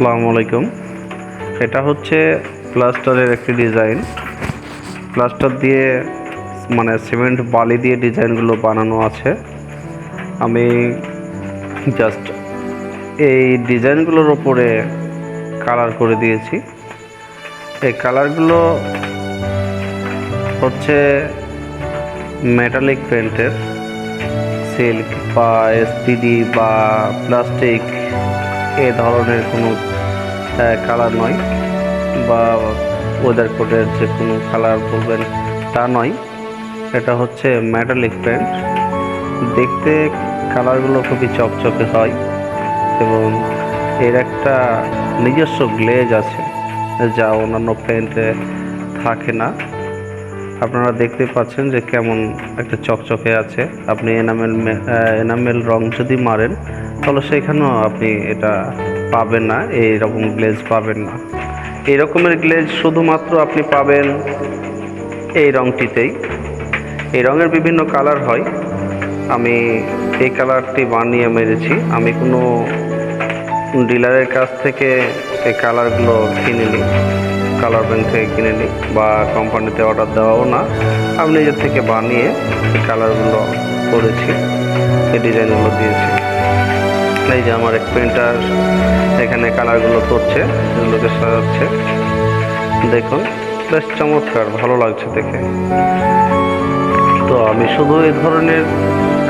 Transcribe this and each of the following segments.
আসসালামু আলাইকুম। এটা হচ্ছে প্লাস্টারের একটি ডিজাইন। প্লাস্টার দিয়ে মানে সিমেন্ট বালি দিয়ে ডিজাইনগুলো বানানো আছে। আমি জাস্ট এই ডিজাইনগুলোর ওপরে কালার করে দিয়েছি। এই কালারগুলো হচ্ছে মেটালিক পেন্টের, সিল্ক বা এসপিডি বা প্লাস্টিক এ ধরনের কোনো কালার নয়, বা ওয়েদার কোডের যে কোনো কালার বলবেন তা নয়। এটা হচ্ছে মেটালিক পেন্ট। দেখতে কালারগুলো খুবই চকচকে হয় এবং এর একটা নিজস্ব গ্লেজ আছে যা অন্যান্য পেন্টে থাকে না। আপনারা দেখতে পাচ্ছেন যে কেমন একটা চকচকে আছে। আপনি এনামেল রং যদি মারেন তাহলে সেখানেও আপনি এটা পাবেন না, এইরকম গ্লেজ পাবেন না। এই রকমের গ্লেজ শুধুমাত্র আপনি পাবেন এই রংটিতেই। এই রঙের বিভিন্ন কালার হয়। আমি এই কালারটি বানিয়ে মেরেছি। আমি কোনো ডিলারের কাছ থেকে এই কালারগুলো কিনিনি, কালার ব্যাংক থেকে কিনে নিই বা কোম্পানিতে অর্ডার দেওয়াও না। আমি নিজের থেকে বানিয়ে এই কালারগুলো করেছি, এই ডিজাইনগুলো দিয়েছি। এই যে আমার এক পেন্টার এখানে কালারগুলো করছে, এগুলোকে সাজাচ্ছে। দেখুন, বেশ চমৎকার, ভালো লাগছে দেখে। তো আমি শুধু এই ধরনের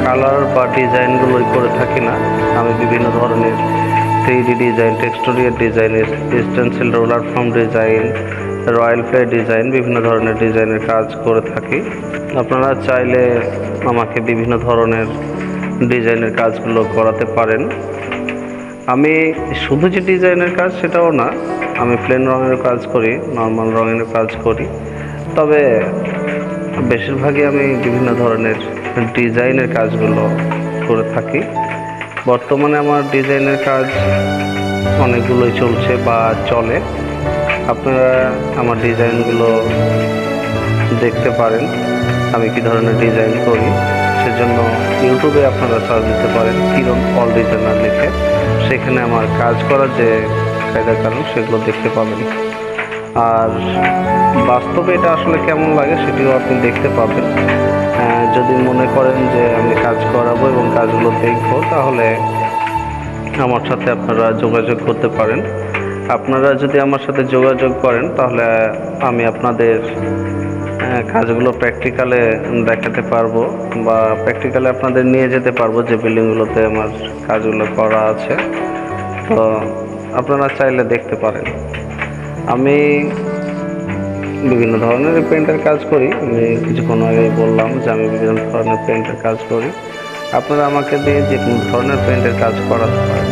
কালার বা ডিজাইনগুলোই করে থাকি না, আমি বিভিন্ন ধরনের 3D ডিজাইন, টেক্সটোরিয়াল design, stencil roller form design, royal play design, বিভিন্ন ধরনের ডিজাইনের কাজ করে থাকি। আপনারা চাইলে আমাকে বিভিন্ন ধরনের ডিজাইনের কাজগুলো করাতে পারেন। আমি শুধু যে ডিজাইনের কাজ সেটাও না, আমি প্লেন রঙের কাজ করি, নর্মাল রঙের কাজ করি। তবে বেশিরভাগই আমি বিভিন্ন ধরনের ডিজাইনের কাজগুলো করে থাকি। বর্তমানে আমার ডিজাইনের কাজ অনেকগুলোই চলছে বা চলে। আপনারা আমার ডিজাইনগুলো দেখতে পারেন, আমি কী ধরনের ডিজাইন করি। সেজন্য ইউটিউবে আপনারা সার্চ দিতে পারেন কিরণ অল ডিজাইনার লিখে, সেখানে আমার কাজ করার যে কায়দা কানুন সেগুলো দেখতে পাবেন। আর বাস্তবে এটা আসলে কেমন লাগে সেটিও আপনি দেখতে পাবেন। যদি মনে করেন যে আমি কাজ করাবো এবং কাজগুলো দেখবো, তাহলে আমার সাথে আপনারা যোগাযোগ করতে পারেন। আপনারা যদি আমার সাথে যোগাযোগ করেন তাহলে আমি আপনাদের কাজগুলো প্র্যাকটিক্যালে দেখাতে পারবো বা প্র্যাকটিক্যালে আপনাদের নিয়ে যেতে পারবো যে বিল্ডিংগুলোতে আমার কাজগুলো করা আছে। তো আপনারা চাইলে দেখতে পারেন। আমি বিভিন্ন ধরনের পেন্টের কাজ করি। আমি কিছুক্ষণ আগে বললাম যে আমি বিভিন্ন ধরনের পেন্টের কাজ করি। আপনারা আমাকে দিয়ে যে কোনো ধরনের পেন্টের কাজ করাতে পারেন।